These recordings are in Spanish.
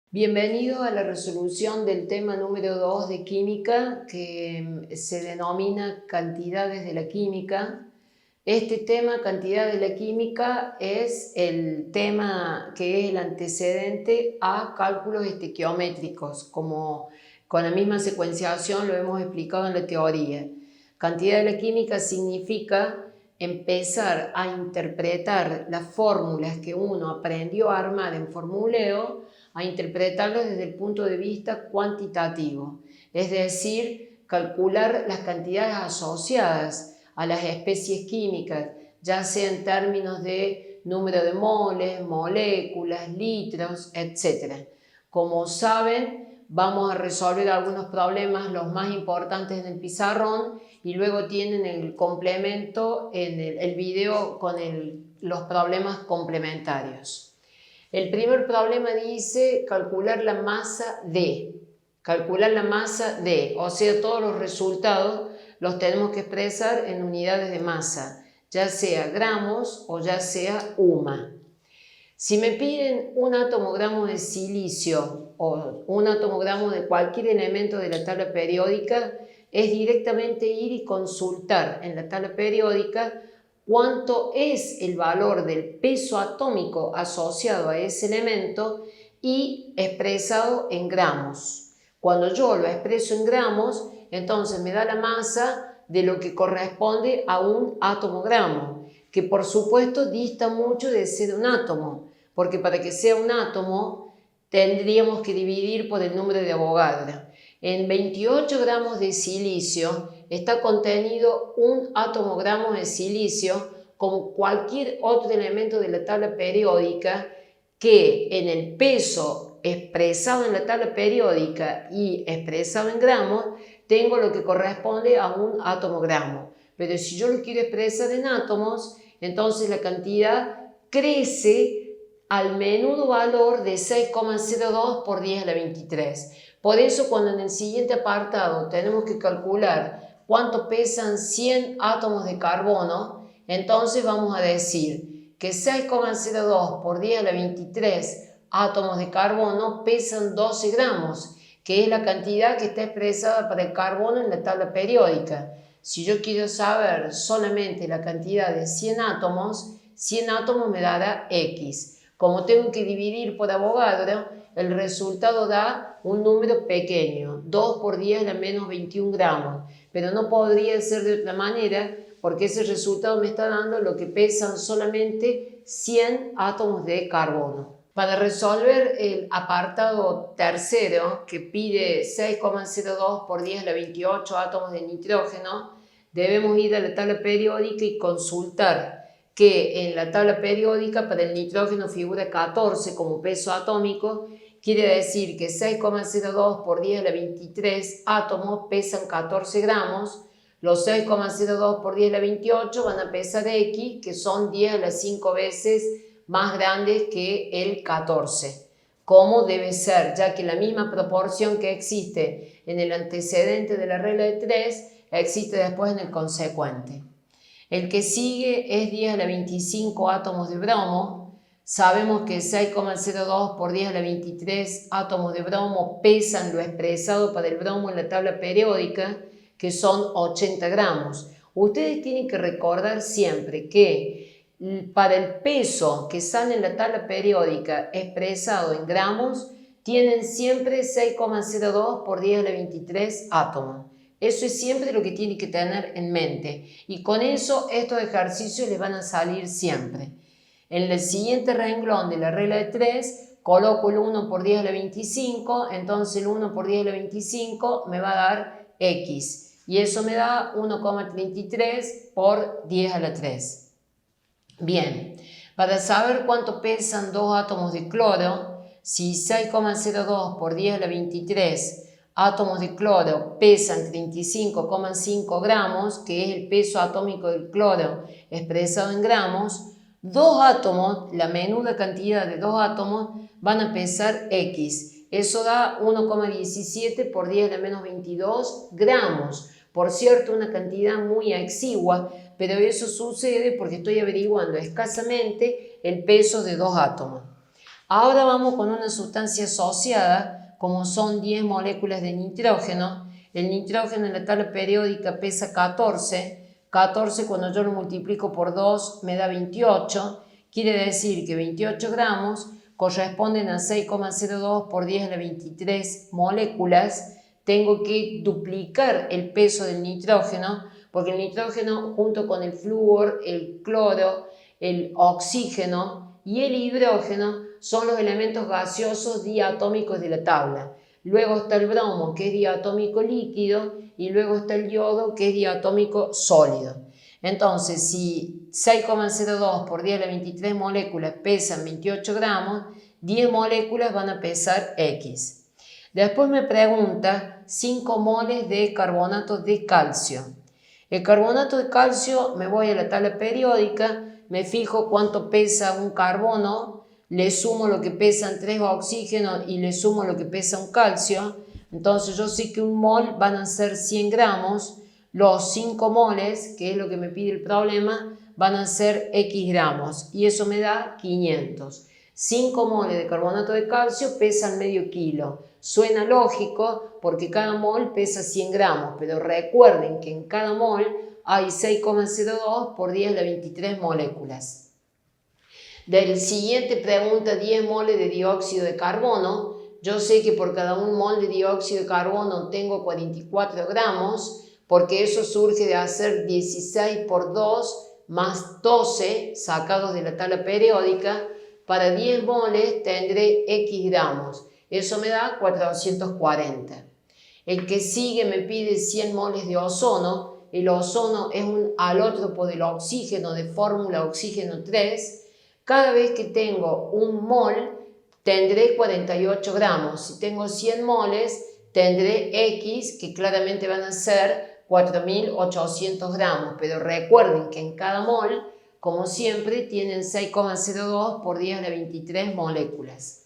Bienvenido a la resolución del tema número 2 de química, que se denomina cantidades de la química. Este tema, cantidad de la química, es el tema que es el antecedente a cálculos estequiométricos, como con la misma secuenciación lo hemos explicado en la teoría. Cantidad de la química significa empezar a interpretar las fórmulas que uno aprendió a armar en formuleo, a interpretarlas desde el punto de vista cuantitativo, es decir, calcular las cantidades asociadas a las especies químicas, ya sea en términos de número de moles, moléculas, litros, etc. Como saben, vamos a resolver algunos problemas, los más importantes en el pizarrón, y luego tienen el complemento en el video con los problemas complementarios. El primer problema dice calcular la masa de. Calcular la masa de, o sea, todos los resultados los tenemos que expresar en unidades de masa, ya sea gramos o ya sea UMA. Si me piden un atomogramo de silicio o un atomogramo de cualquier elemento de la tabla periódica, es directamente ir y consultar en la tabla periódica cuánto es el valor del peso atómico asociado a ese elemento y expresado en gramos. Cuando yo lo expreso en gramos, entonces me da la masa de lo que corresponde a un atomogramo, que por supuesto dista mucho de ser un átomo, porque para que sea un átomo tendríamos que dividir por el número de Avogadro. En 28 gramos de silicio está contenido un atomogramo de silicio, como cualquier otro elemento de la tabla periódica, que en el peso expresado en la tabla periódica y expresado en gramos tengo lo que corresponde a un atomogramo. Pero si yo lo quiero expresar en átomos, entonces la cantidad crece al menudo valor de 6,02 por 10 a la 23. Por eso, cuando en el siguiente apartado tenemos que calcular cuánto pesan 100 átomos de carbono, entonces vamos a decir que 6,02 por 10 a la 23 átomos de carbono pesan 12 gramos, que es la cantidad que está expresada para el carbono en la tabla periódica. Si yo quiero saber solamente la cantidad de 100 átomos me dará X. Como tengo que dividir por Avogadro, el resultado da un número pequeño, 2 por 10 a la menos 21 gramos, pero no podría ser de otra manera porque ese resultado me está dando lo que pesan solamente 100 átomos de carbono. Para resolver el apartado tercero, que pide 6,02 por 10 a la 28 átomos de nitrógeno, debemos ir a la tabla periódica y consultar que en la tabla periódica para el nitrógeno figura 14 como peso atómico. Quiere decir que 6,02 por 10 a la 23 átomos pesan 14 gramos, los 6,02 por 10 a la 28 van a pesar X, que son 10 a las 5 veces más grandes que el 14, como debe ser, ya que la misma proporción que existe en el antecedente de la regla de 3 existe después en el consecuente. El que sigue es 10 a la 25 átomos de bromo. Sabemos que 6,02 por 10 a la 23 átomos de bromo pesan lo expresado para el bromo en la tabla periódica, que son 80 gramos. Ustedes tienen que recordar siempre que para el peso que sale en la tabla periódica expresado en gramos, tienen siempre 6,02 por 10 a la 23 átomos. Eso es siempre lo que tiene que tener en mente, y con eso estos ejercicios les van a salir siempre. En el siguiente renglón de la regla de 3 coloco el 1 por 10 a la 25, entonces el 1 por 10 a la 25 me va a dar X, y eso me da 1,33 por 10 a la 3. Bien, para saber cuánto pesan dos átomos de cloro, si 6,02 por 10 a la 23 átomos de cloro pesan 35,5 gramos, que es el peso atómico del cloro expresado en gramos, dos átomos, la menuda cantidad de dos átomos, van a pesar X. Eso da 1,17 por 10 a la menos 22 gramos. Por cierto, una cantidad muy exigua, pero eso sucede porque estoy averiguando escasamente el peso de 2 átomos. Ahora vamos con una sustancia asociada, como son 10 moléculas de nitrógeno. El nitrógeno en la tabla periódica pesa 14. 14 cuando yo lo multiplico por 2 me da 28. Quiere decir que 28 gramos corresponden a 6,02 por 10 a la 23 moléculas. Tengo que duplicar el peso del nitrógeno, porque el nitrógeno junto con el flúor, el cloro, el oxígeno y el hidrógeno son los elementos gaseosos diatómicos de la tabla. Luego está el bromo, que es diatómico líquido, y luego está el yodo, que es diatómico sólido. Entonces, si 6,02 por 10 a la 23 moléculas pesan 28 gramos, 10 moléculas van a pesar X. Después me pregunta 5 moles de carbonato de calcio. El carbonato de calcio, me voy a la tabla periódica, me fijo cuánto pesa un carbono, le sumo lo que pesan 3 oxígenos y le sumo lo que pesa un calcio. Entonces yo sé que un mol van a ser 100 gramos, los 5 moles, que es lo que me pide el problema, van a ser X gramos y eso me da 500. 5 moles de carbonato de calcio pesan medio kilo. Suena lógico porque cada mol pesa 100 gramos, pero recuerden que en cada mol hay 6,02 por 10 a la 23 moléculas. Del siguiente pregunta 10 moles de dióxido de carbono. Yo sé que por cada un mol de dióxido de carbono tengo 44 gramos, porque eso surge de hacer 16 por 2 más 12 sacados de la tabla periódica. Para 10 moles tendré X gramos. Eso me da 440. El que sigue me pide 100 moles de ozono. El ozono es un alótropo del oxígeno de fórmula oxígeno 3. Cada vez que tengo un mol, tendré 48 gramos. Si tengo 100 moles, tendré X, que claramente van a ser 4.800 gramos. Pero recuerden que en cada mol, como siempre, tienen 6,02 por 10 a la 23 moléculas.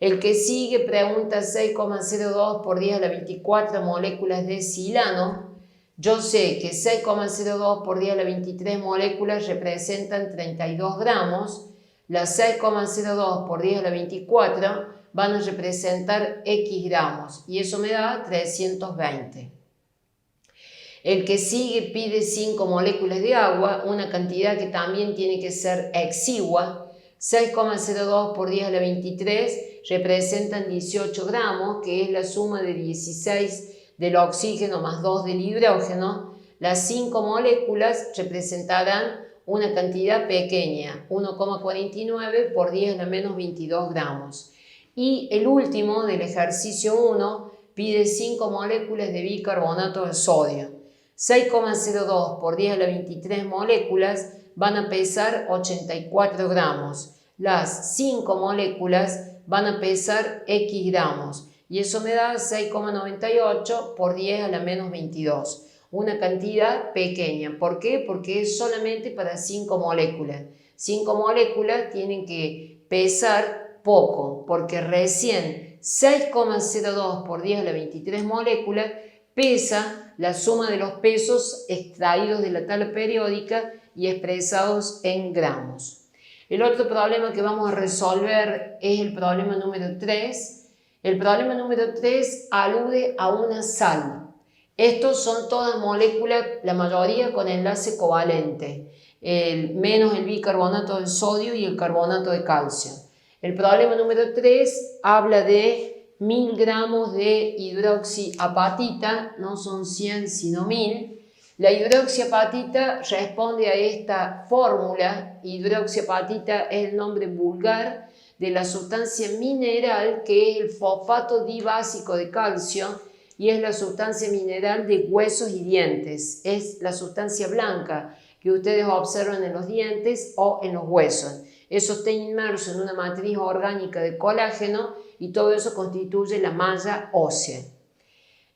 El que sigue pregunta 6,02 por 10 a la 24 moléculas de silano. Yo sé que 6,02 por 10 a la 23 moléculas representan 32 gramos. Las 6,02 por 10 a la 24 van a representar X gramos y eso me da 320. El que sigue pide 5 moléculas de agua, una cantidad que también tiene que ser exigua. 6,02 por 10 a la 23 representan 18 gramos, que es la suma de 16 del oxígeno más 2 del hidrógeno. Las 5 moléculas representarán una cantidad pequeña, 1,49 por 10 a la menos 22 gramos. Y el último del ejercicio 1 pide 5 moléculas de bicarbonato de sodio. 6,02 por 10 a la 23 moléculas van a pesar 84 gramos. Las 5 moléculas van a pesar X gramos y eso me da 6,98 por 10 a la menos 22. Una cantidad pequeña. ¿Por qué? Porque es solamente para 5 moléculas. 5 moléculas tienen que pesar poco, porque recién 6,02 por 10 a la 23 moléculas pesa la suma de los pesos extraídos de la tabla periódica y expresados en gramos. El otro problema que vamos a resolver es el problema número 3. El problema número 3 alude a una sal. Estos son todas moléculas, la mayoría con enlace covalente, menos el bicarbonato de sodio y el carbonato de calcio. El problema número 3 habla de 1000 gramos de hidroxiapatita, no son 100 sino 1000. La hidroxiapatita responde a esta fórmula. Hidroxiapatita es el nombre vulgar de la sustancia mineral que es el fosfato dibásico de calcio y es la sustancia mineral de huesos y dientes. Es la sustancia blanca que ustedes observan en los dientes o en los huesos. Eso está inmerso en una matriz orgánica de colágeno y todo eso constituye la malla ósea.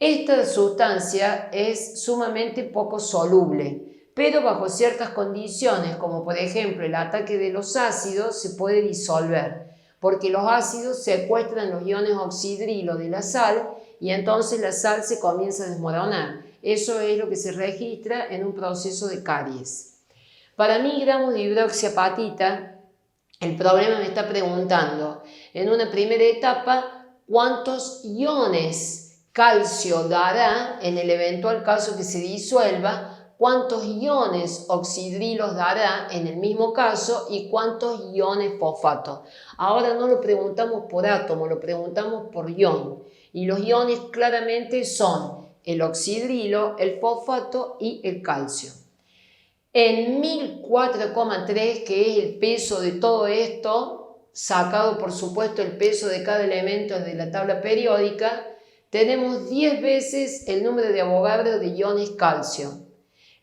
Esta sustancia es sumamente poco soluble, pero bajo ciertas condiciones, como por ejemplo el ataque de los ácidos, se puede disolver, porque los ácidos secuestran los iones oxidrilo de la sal y entonces la sal se comienza a desmoronar. eso es lo que se registra en un proceso de caries. Para 1000 gramos de hidroxiapatita, el problema me está preguntando, en una primera etapa, ¿cuántos iones calcio dará en el eventual caso que se disuelva? ¿Cuántos iones oxidrilos dará en el mismo caso? ¿Y cuántos iones fosfato? Ahora no lo preguntamos por átomo, lo preguntamos por ion. Y los iones claramente son el oxidrilo, el fosfato y el calcio. En 1004,3, que es el peso de todo esto, sacado por supuesto el peso de cada elemento de la tabla periódica, tenemos 10 veces el número de Avogadro de iones calcio.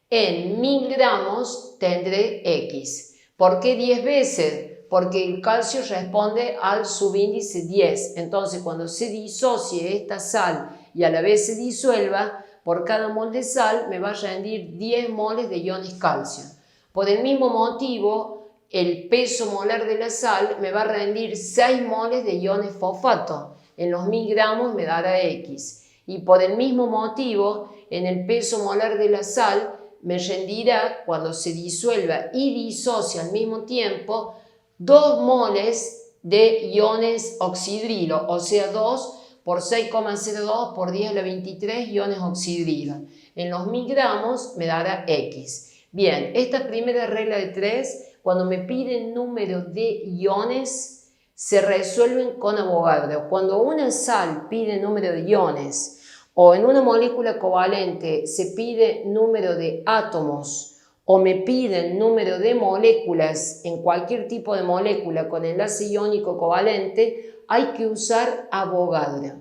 En 1000 gramos tendré X. ¿Por qué 10 veces? Porque el calcio responde al subíndice 10. Entonces, cuando se disocie esta sal y a la vez se disuelva, por cada mol de sal me va a rendir 10 moles de iones calcio. Por el mismo motivo, el peso molar de la sal me va a rendir 6 moles de iones fosfato. En los 1000 gramos me dará X. Y por el mismo motivo, en el peso molar de la sal me rendirá, cuando se disuelva y disocia al mismo tiempo, 2 moles de iones oxidrilo, o sea 2 por 6,02 por 10 a la 23 iones oxidrilo. En los 1000 gramos me dará X. Bien, esta primera regla de 3, cuando me piden número de iones, se resuelven con Avogadro. Cuando una sal pide número de iones, o en una molécula covalente se pide número de átomos, o me piden número de moléculas en cualquier tipo de molécula con enlace iónico covalente, hay que usar Avogadro.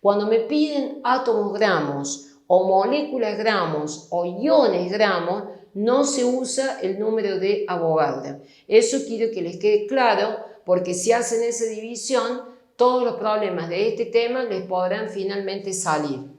Cuando me piden átomos gramos, o moléculas gramos, o iones gramos, no se usa el número de Avogadro. Eso quiero que les quede claro, porque si hacen esa división, todos los problemas de este tema les podrán finalmente salir.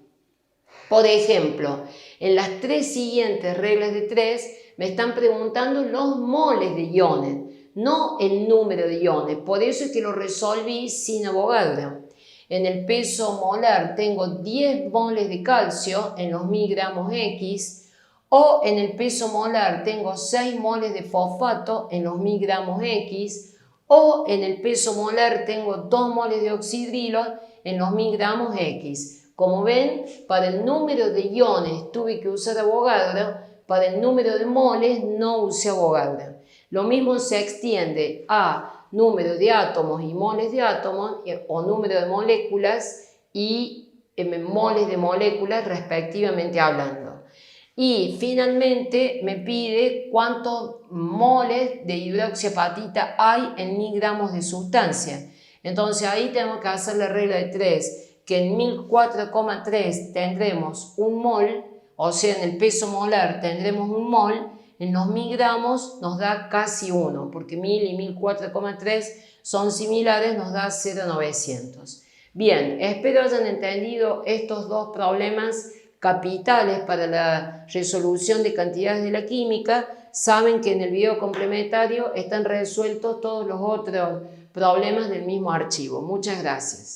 Por ejemplo, en las 3 siguientes reglas de 3 me están preguntando los moles de iones, no el número de iones. Por eso es que lo resolví sin Avogadro. En el peso molar tengo 10 moles de calcio en los 1000 gramos X, o en el peso molar tengo 6 moles de fosfato en los 1000 gramos X, o en el peso molar tengo 2 moles de oxidrilo en los 1000 gramos X. Como ven, para el número de iones tuve que usar Avogadro, para el número de moles no usé Avogadro. Lo mismo se extiende a número de átomos y moles de átomos, o número de moléculas y moles de moléculas respectivamente hablando. Y finalmente me pide cuántos moles de hidroxiapatita hay en 1000 gramos de sustancia. Entonces ahí tenemos que hacer la regla de 3, que en 1004,3 tendremos un mol, o sea, en el peso molar tendremos un mol, en los 1000 gramos nos da casi 1, porque 1000 y 1004,3 son similares, nos da 0,900. Bien, espero hayan entendido estos dos problemas capitales para la resolución de cantidades de la química. Saben que en el video complementario están resueltos todos los otros problemas del mismo archivo. Muchas gracias.